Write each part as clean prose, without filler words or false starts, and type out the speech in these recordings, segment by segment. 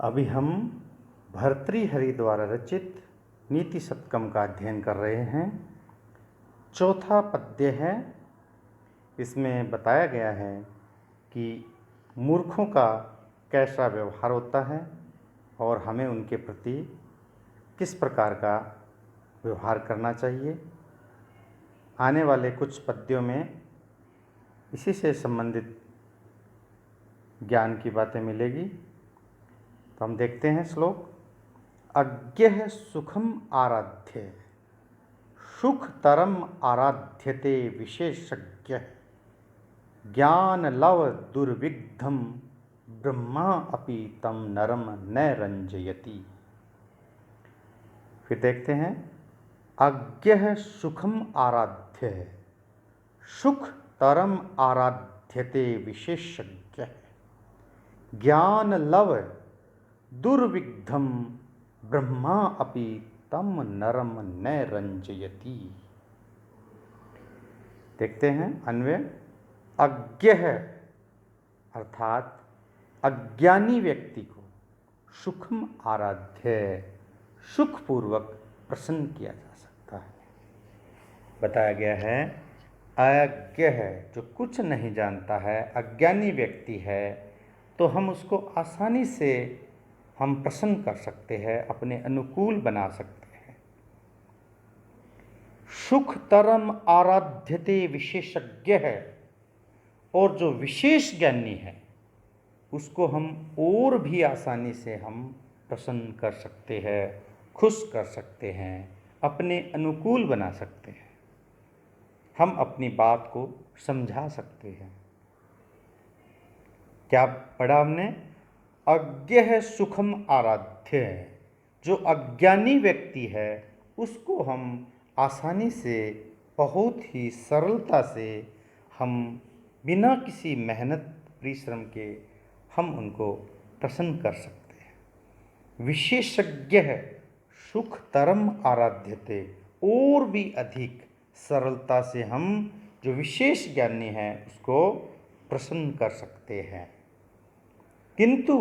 अभी हम भर्तृहरि द्वारा रचित नीति सप्तकम का अध्ययन कर रहे हैं। चौथा पद्य है। इसमें बताया गया है कि मूर्खों का कैसा व्यवहार होता है और हमें उनके प्रति किस प्रकार का व्यवहार करना चाहिए। आने वाले कुछ पद्यों में इसी से संबंधित ज्ञान की बातें मिलेगी। तो हम देखते हैं श्लोक। अज्ञः सुखम आराध्य सुखतरम आराध्यते विशेषज्ञ ज्ञान लव दुर्विग्धम ब्रह्मा अपि तम नरम न रंजयति। फिर देखते हैं। अज्ञः सुखम आराध्य सुखतरम आराध्यते विशेषज्ञ ज्ञान लव दुर्विग्धम ब्रह्मा अपि तम नरम न रंजयति। देखते हैं अन्वय। अज्ञः अर्थात अज्ञानी व्यक्ति को सुखम आराध्य सुखपूर्वक प्रसन्न किया जा सकता है। बताया गया है अज्ञ है जो कुछ नहीं जानता है, अज्ञानी व्यक्ति है, तो हम उसको आसानी से हम प्रसन्न कर सकते हैं, अपने अनुकूल बना सकते हैं। सुखतरम आराध्यते विशेषज्ञ है, और जो विशेष ज्ञानी है उसको हम और भी आसानी से हम प्रसन्न कर सकते हैं, खुश कर सकते हैं, अपने अनुकूल बना सकते हैं, हम अपनी बात को समझा सकते हैं। क्या पढ़ा हमने? अज्ञः सुखम आराध्य। जो अज्ञानी व्यक्ति है उसको हम आसानी से, बहुत ही सरलता से हम बिना किसी मेहनत परिश्रम के हम उनको प्रसन्न कर सकते हैं। विशेषज्ञ है सुखतरम आराध्यते, और भी अधिक सरलता से हम जो विशेष ज्ञानी है उसको प्रसन्न कर सकते हैं। किंतु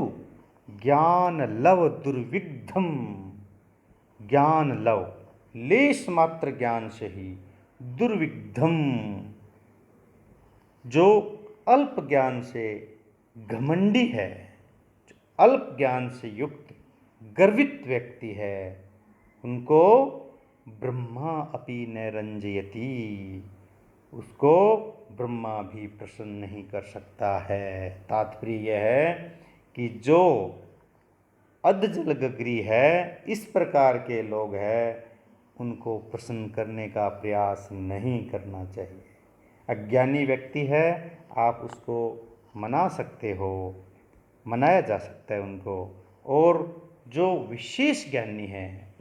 ज्ञान लव दुर्विग्धम, ज्ञान लव लेश मात्र ज्ञान से ही, दुर्विग्धम जो अल्प ज्ञान से घमंडी है, जो अल्प ज्ञान से युक्त गर्वित व्यक्ति है, उनको ब्रह्मा अपि न रंजयति, उसको ब्रह्मा भी प्रसन्न नहीं कर सकता है। तात्पर्य यह है कि जो अधजलगग्री है, इस प्रकार के लोग हैं, उनको प्रसन्न करने का प्रयास नहीं करना चाहिए। अज्ञानी व्यक्ति है, आप उसको मना सकते हो, मनाया जा सकता है उनको, और जो विशेष ज्ञानी है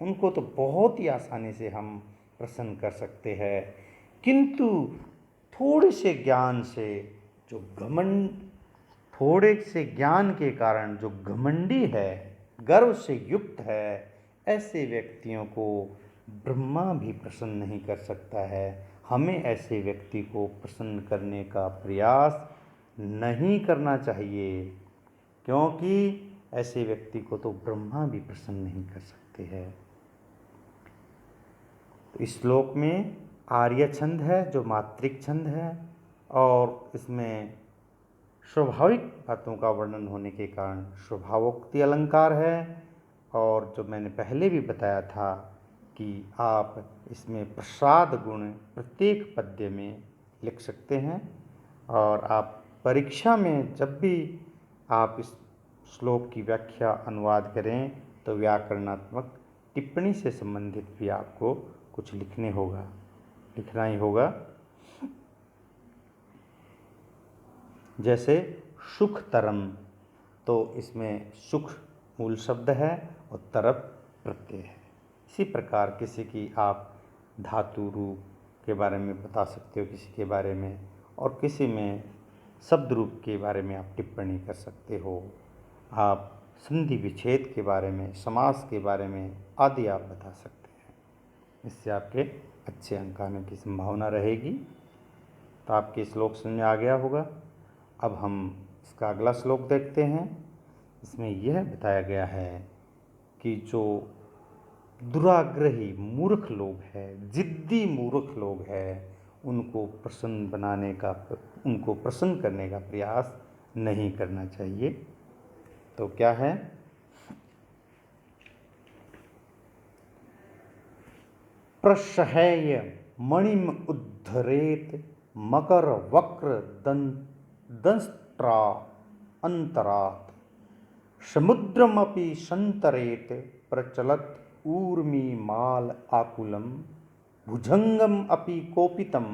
उनको तो बहुत ही आसानी से हम प्रसन्न कर सकते हैं। किंतु थोड़े से ज्ञान से जो घमंड, थोड़े से ज्ञान के कारण जो घमंडी है, गर्व से युक्त है, ऐसे व्यक्तियों को ब्रह्मा भी प्रसन्न नहीं कर सकता है। हमें ऐसे व्यक्ति को प्रसन्न करने का प्रयास नहीं करना चाहिए, क्योंकि ऐसे व्यक्ति को तो ब्रह्मा भी प्रसन्न नहीं कर सकते हैं। तो इस श्लोक में आर्य छंद है जो मात्रिक छंद है, और इसमें स्वाभाविक बातों का वर्णन होने के कारण स्वभावोक्ति अलंकार है। और जो मैंने पहले भी बताया था कि आप इसमें प्रसाद गुण प्रत्येक पद्य में लिख सकते हैं, और आप परीक्षा में जब भी आप इस श्लोक की व्याख्या अनुवाद करें तो व्याकरणात्मक टिप्पणी से संबंधित भी आपको कुछ लिखना ही होगा। जैसे सुखतरम, तो इसमें सुख मूल शब्द है और तरप प्रत्यय है। इसी प्रकार किसी की आप धातु रूप के बारे में बता सकते हो, किसी के बारे में, और किसी में शब्द रूप के बारे में आप टिप्पणी कर सकते हो। आप संधि विच्छेद के बारे में, समास के बारे में आदि आप बता सकते हैं। इससे आपके अच्छे अंक आने की संभावना रहेगी। तो आपके श्लोक समझ में आ गया होगा। अब हम इसका अगला श्लोक देखते हैं। इसमें यह बताया गया है कि जो दुराग्रही मूर्ख लोग हैं, जिद्दी मूर्ख लोग हैं, उनको प्रसन्न करने का प्रयास नहीं करना चाहिए। तो क्या है? प्रशहय मणिम उद्धरेत मकर वक्र दंष्ट्रा अंतरात् समुद्रमपि संतरेत प्रचलत ऊर्मिमाल आकुलम भुजंगम अपि कोपितम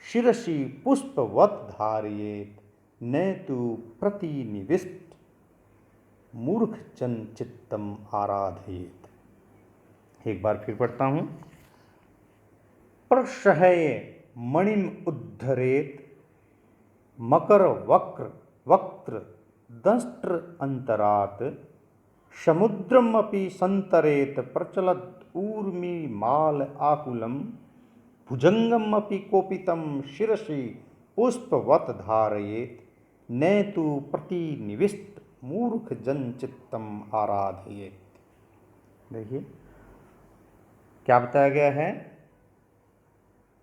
शिरसि पुष्पवत धारयेत न तु प्रतिनिविष्ट मूर्ख जन चित्तम आराधयेत। एक बार फिर पढ़ता हूँ। प्रशहय मणिम उद्धरेत मकर वक्त्र दंष्ट्र अंतरात् समुद्रमपि संतरेत प्रचलत ऊर्मिमाल आकुलम भुजंगमपि कोपितम शिरसि पुष्पवत धारयेत न तु प्रतिनिविष्ट मूर्ख जन चित्तम आराधयेत। देखिए क्या बताया गया है।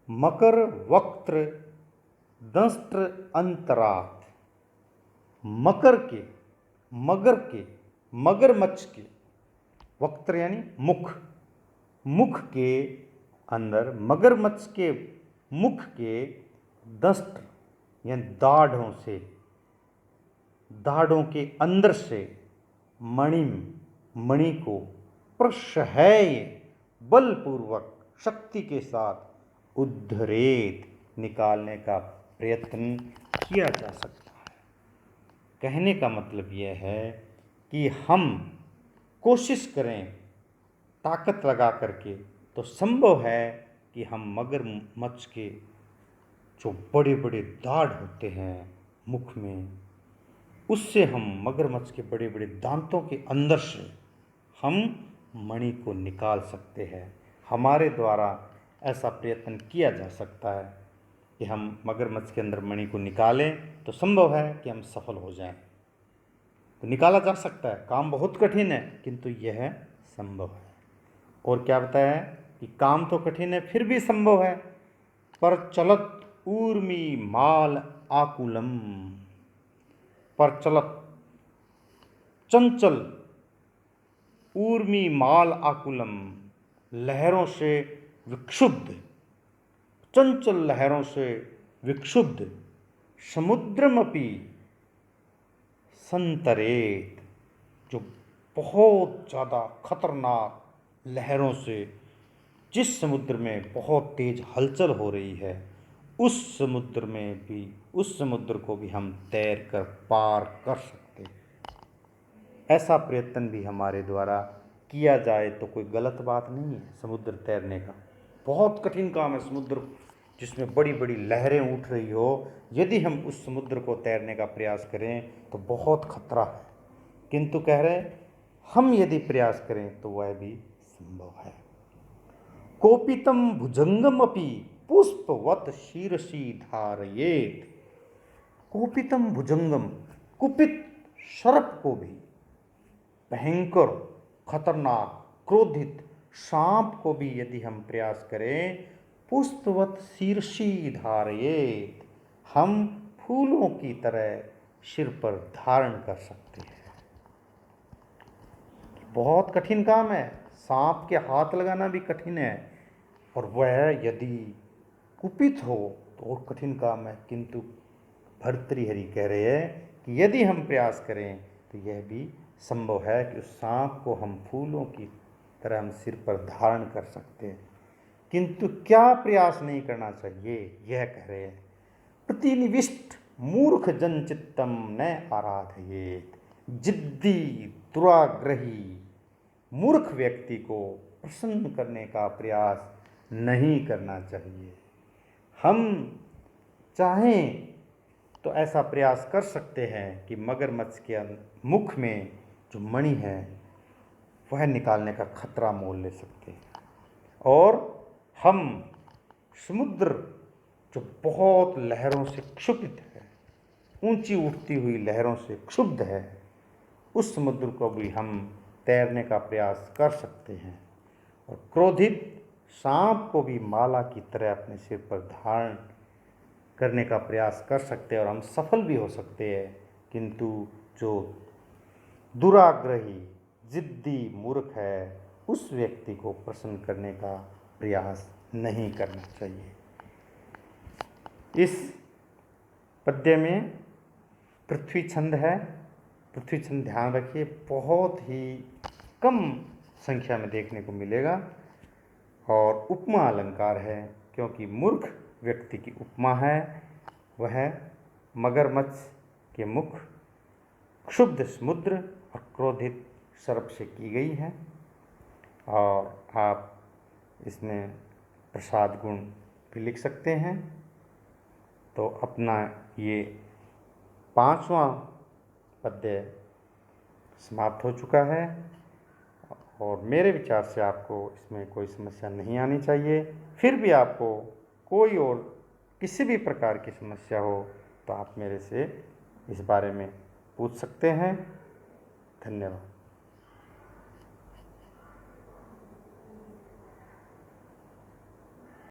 मकर वक्त्र दंष्ट्र अंतरात्, मगरमच्छ के वक्त्र यानी मुख के अंदर, मगरमच्छ के मुख के दंष्ट्र यानी दाढ़ों के अंदर से मणि को प्रशहय बलपूर्वक शक्ति के साथ उद्धरेत निकालने का प्रयत्न किया जा सकता है। कहने का मतलब यह है कि हम कोशिश करें ताकत लगा करके तो संभव है कि हम मगरमच्छ के जो बड़े बड़े दाढ़ होते हैं मुख में, उससे हम मगरमच्छ के बड़े बड़े दांतों के अंदर से हम मणि को निकाल सकते हैं। हमारे द्वारा ऐसा प्रयत्न किया जा सकता है कि हम मगरमच्छ के अंदर मणि को निकालें तो संभव है कि हम सफल हो जाएं। तो निकाला जा सकता है, काम बहुत कठिन है किंतु यह संभव है। और क्या बताया है कि काम तो कठिन है फिर भी संभव है। पर चलत ऊर्मी माल आकुलम, पर चलत चंचल, ऊर्मी माल आकुलम लहरों से विक्षुब्ध, चंचल लहरों से विक्षुब्ध, समुद्रमपि संतरेत जो बहुत ज़्यादा खतरनाक लहरों से, जिस समुद्र में बहुत तेज हलचल हो रही है उस समुद्र को भी हम तैर कर पार कर सकते हैं। ऐसा प्रयत्न भी हमारे द्वारा किया जाए तो कोई गलत बात नहीं है। समुद्र तैरने का बहुत कठिन काम है। समुद्र जिसमें बड़ी बड़ी लहरें उठ रही हो, यदि हम उस समुद्र को तैरने का प्रयास करें तो बहुत खतरा है, किंतु कह रहे हम यदि प्रयास करें तो वह भी संभव है। कोपितम भुजंगम अपि पुष्पवत शीर्षि धारयेत। कोपितम भुजंगम, कुपित सर्प को भी, भयंकर खतरनाक क्रोधित सांप को भी यदि हम प्रयास करें, पुष्पवत शीर्षि धारयेत, हम फूलों की तरह सिर पर धारण कर सकते हैं। बहुत कठिन काम है। सांप के हाथ लगाना भी कठिन है और वह यदि कुपित हो तो और कठिन काम है, किंतु भर्तृहरि कह रहे हैं कि यदि हम प्रयास करें तो यह भी संभव है कि उस सांप को हम फूलों की तरह हम सिर पर धारण कर सकते हैं। किंतु क्या प्रयास नहीं करना चाहिए, यह कह रहे हैं। प्रतिनिविष्ट मूर्ख जन चित्तम न आराधयेत। जिद्दी दुराग्रही मूर्ख व्यक्ति को प्रसन्न करने का प्रयास नहीं करना चाहिए। हम चाहें तो ऐसा प्रयास कर सकते हैं कि मगरमच्छ के मुख में जो मणि है वह निकालने का खतरा मोल ले सकते हैं। और हम समुद्र जो बहुत लहरों से क्षुब्ध है, ऊंची उठती हुई लहरों से क्षुब्ध है, उस समुद्र को भी हम तैरने का प्रयास कर सकते हैं। और क्रोधित सांप को भी माला की तरह अपने सिर पर धारण करने का प्रयास कर सकते हैं और हम सफल भी हो सकते हैं। किंतु जो दुराग्रही जिद्दी मूर्ख है, उस व्यक्ति को प्रसन्न करने का प्रयास नहीं करना चाहिए। इस पद्य में पृथ्वी छंद है। पृथ्वी छंद ध्यान रखिए, बहुत ही कम संख्या में देखने को मिलेगा। और उपमा अलंकार है, क्योंकि मूर्ख व्यक्ति की उपमा है वह मगरमच्छ के मुख, क्षुब्ध समुद्र और क्रोधित सर्प से की गई है। और आप इसमें प्रसाद गुण भी लिख सकते हैं। तो अपना ये 5वां पद्य समाप्त हो चुका है और मेरे विचार से आपको इसमें कोई समस्या नहीं आनी चाहिए। फिर भी आपको कोई और किसी भी प्रकार की समस्या हो तो आप मेरे से इस बारे में पूछ सकते हैं। धन्यवाद।